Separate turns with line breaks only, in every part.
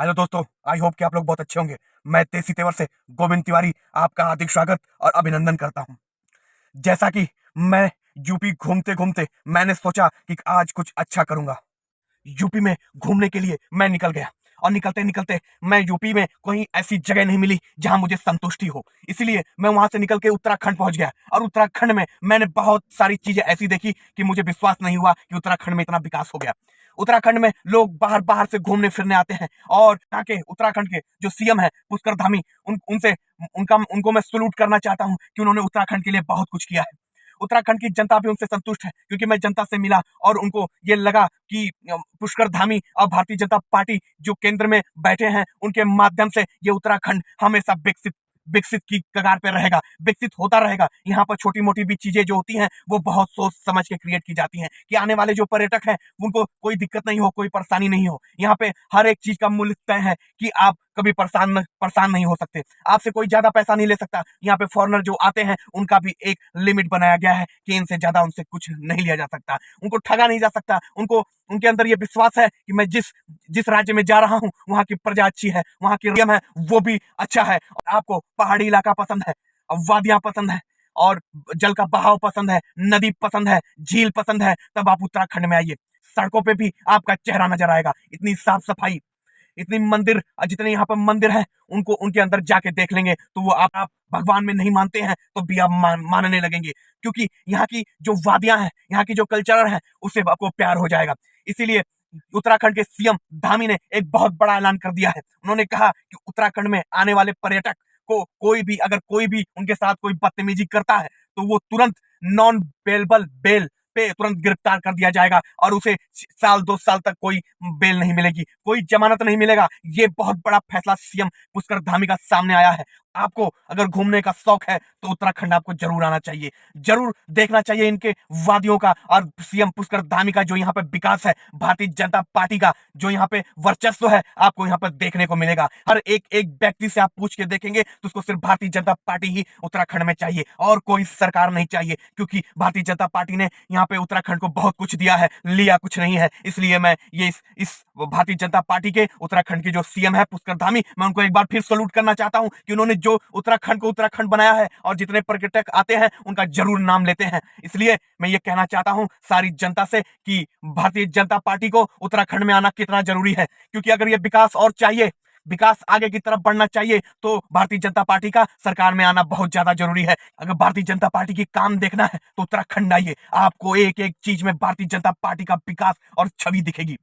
Hello दोस्तों, I hope कि आप लोग बहुत अच्छे होंगे। मैं देसी तेवर से गोविंद तिवारी आपका हार्दिक स्वागत और अभिनंदन करता हूं। जैसा कि मैं यूपी घूमते घूमते मैंने सोचा कि आज कुछ अच्छा करूंगा। यूपी में घूमने के लिए मैं निकल गया और निकलते निकलते मैं यूपी में कोई ऐसी जगह नहीं मिली जहां मुझे संतुष्टि हो। इसीलिए मैं वहां से निकल के उत्तराखंड पहुंच गया और उत्तराखंड में मैंने बहुत सारी चीजें ऐसी देखी कि मुझे विश्वास नहीं हुआ कि उत्तराखंड में इतना विकास हो गया। उत्तराखंड में लोग बाहर बाहर से घूमने फिरने आते हैं और यहाँ के उत्तराखंड के जो सीएम है पुष्कर धामी, उनसे उनको मैं सलूट करना चाहता हूँ कि उन्होंने उत्तराखंड के लिए बहुत कुछ किया है। उत्तराखंड की जनता भी उनसे संतुष्ट है क्योंकि मैं जनता से मिला और उनको ये लगा कि पुष्कर धामी और भारतीय जनता पार्टी जो केंद्र में बैठे हैं उनके माध्यम से ये उत्तराखंड हमेशा विकसित विकसित की कगार पे रहेगा, विकसित होता रहेगा। यहाँ पर छोटी मोटी भी चीजें जो होती हैं वो बहुत सोच समझ के क्रिएट की जाती हैं कि आने वाले जो पर्यटक हैं उनको कोई दिक्कत नहीं हो, कोई परेशानी नहीं हो। यहाँ पे हर एक चीज का मूल्य तय है कि आप कभी परेशान नहीं हो सकते। आपसे कोई ज्यादा पैसा नहीं ले सकता। यहाँ पे फॉरेनर जो आते हैं उनका भी एक लिमिट बनाया गया है कि इनसे ज्यादा उनसे कुछ नहीं लिया जा सकता, उनको ठगा नहीं जा सकता। उनको उनके अंदर ये विश्वास है कि मैं जिस जिस राज्य में जा रहा हूँ वहां की प्रजा अच्छी है, वहां की नियम है वो भी अच्छा है। और आपको पहाड़ी इलाका पसंद है, वादियां पसंद है और जल का बहाव पसंद है, नदी पसंद है, झील पसंद है, तब आप उत्तराखंड में आइए। सड़कों पे भी आपका चेहरा नजर आएगा, इतनी साफ सफाई, इतनी मंदिर, जितने यहाँ पर मंदिर हैं उनको उनके अंदर जाके देख लेंगे तो वो आप भगवान में नहीं मानते हैं तो भी आप मानने लगेंगे क्योंकि यहाँ की जो वादियां हैं, यहाँ की जो कल्चर है उससे आपको प्यार हो जाएगा। इसीलिए उत्तराखंड के सीएम धामी ने एक बहुत बड़ा ऐलान कर दिया है। उन्होंने कहा कि उत्तराखंड में आने वाले पर्यटक को कोई भी उनके साथ कोई बदतमीजी करता है तो वो तुरंत नॉन बेलेबल बेल पे तुरंत गिरफ्तार कर दिया जाएगा और उसे साल 2 साल तक कोई बेल नहीं मिलेगी, कोई जमानत नहीं मिलेगा। ये बहुत बड़ा फैसला सीएम पुष्कर धामी का सामने आया है। आपको अगर घूमने का शौक है तो उत्तराखंड आपको जरूर आना चाहिए, जरूर देखना चाहिए इनके वादियों का और सीएम पुष्कर धामी का जो यहाँ पे विकास है, भारतीय जनता पार्टी का जो यहाँ पे वर्चस्व है आपको यहाँ पर देखने को मिलेगा। हर एक एक व्यक्ति से आप पूछ के देखेंगे तो उसको सिर्फ भारतीय जनता पार्टी ही उत्तराखंड में चाहिए और कोई सरकार नहीं चाहिए क्योंकि भारतीय जनता पार्टी ने यहाँ पे उत्तराखंड को बहुत कुछ दिया है, लिया कुछ नहीं है। इसलिए मैं ये इस भारतीय जनता पार्टी के उत्तराखंड के जो सीएम है पुष्कर धामी, मैं उनको एक बार फिर सलूट करना चाहता हूं कि उन्होंने जो उत्तराखंड को उत्तराखंड बनाया है और जितने पर्यटक आते हैं उनका जरूर नाम लेते हैं। इसलिए मैं ये कहना चाहता हूं सारी जनता से कि भारतीय जनता पार्टी को उत्तराखंड में आना कितना जरूरी है क्योंकि अगर ये विकास और चाहिए, विकास आगे की तरफ बढ़ना चाहिए तो भारतीय जनता पार्टी का सरकार में आना बहुत ज्यादा जरूरी है। अगर भारतीय जनता पार्टी की काम देखना है तो उत्तराखंड आइए, आपको एक एक चीज में भारतीय जनता पार्टी का विकास और छवि दिखेगी।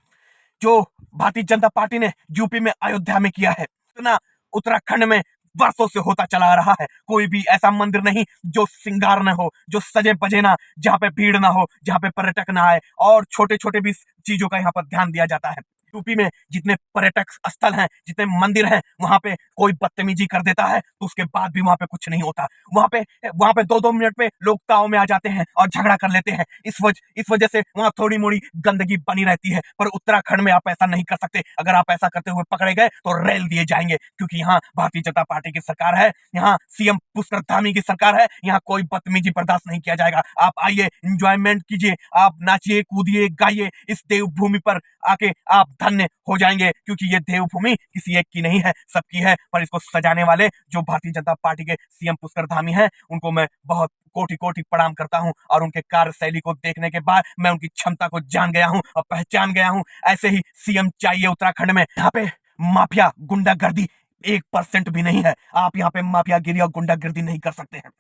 जो भारतीय जनता पार्टी ने यूपी में अयोध्या में किया है इतना उत्तराखंड में वर्षों से होता चला आ रहा है। कोई भी ऐसा मंदिर नहीं जो श्रृंगार न हो, जो सजे बजे ना, जहाँ पे भीड़ ना हो, जहाँ पे पर्यटक ना आए और छोटे छोटे भी चीजों का यहाँ पर ध्यान दिया जाता है। यूपी में जितने पर्यटक स्थल हैं, जितने मंदिर हैं, वहां पे कोई बदतमीजी कर देता है तो उसके बाद भी वहां पे कुछ नहीं होता। वहां पे 2-2 मिनट में लोग ताव में आ जाते हैं और झगड़ा कर लेते हैं। इस वजह से वहां थोड़ी मोड़ी गंदगी बनी रहती है। पर उत्तराखंड में आप ऐसा नहीं कर सकते। अगर आप ऐसा करते हुए पकड़े गए तो रेल दिए जाएंगे क्योंकि यहाँ भारतीय जनता पार्टी की सरकार है, यहाँ सीएम पुष्कर धामी की सरकार है, यहाँ कोई बदतमीजी बर्दाश्त नहीं किया जाएगा। आप आइए, इंजॉयमेंट कीजिए, आप नाचिए, कूदिए, गाइए। इस देवभूमि पर आके आप धन्य हो जाएंगे क्योंकि ये देवभूमि किसी एक की नहीं है, सबकी है। पर इसको सजाने वाले जो भारतीय जनता पार्टी के सीएम पुष्कर धामी हैं उनको मैं बहुत कोटि कोटि प्रणाम करता हूं और उनके कार्यशैली को देखने के बाद मैं उनकी क्षमता को जान गया हूं और पहचान गया हूं। ऐसे ही सीएम चाहिए उत्तराखंड में। यहाँ पे माफिया गुंडागर्दी 1% भी नहीं है। आप यहाँ पे माफियागिरी और गुंडागर्दी नहीं कर सकते हैं।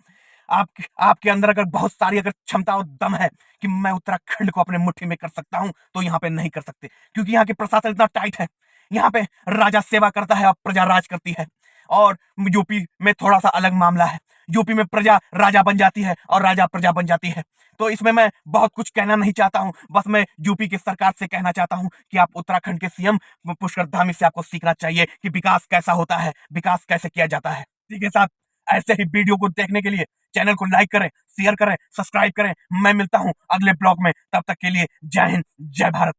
आपके अंदर अगर बहुत सारी अगर क्षमता और दम है कि मैं उत्तराखंड को अपने मुट्ठी में कर सकता हूं तो यहाँ पे नहीं कर सकते क्योंकि यहाँ के प्रशासन इतना टाइट है। यहाँ पे राजा सेवा करता है और प्रजा राज करती है। और यूपी में थोड़ा सा अलग मामला है। यूपी में प्रजा राजा बन जाती है और राजा प्रजा बन जाती है। तो इसमें मैं बहुत कुछ कहना नहीं चाहता हूं, बस मैं यूपी की सरकार से कहना चाहता हूं कि आप उत्तराखंड के सीएम पुष्कर धामी से आपको सीखना चाहिए कि विकास कैसा होता है, विकास कैसे किया जाता है। इसी के साथ ऐसे ही वीडियो को देखने के लिए चैनल को लाइक करें, शेयर करें, सब्सक्राइब करें। मैं मिलता हूं अगले ब्लॉग में, तब तक के लिए जय हिंद, जय भारत।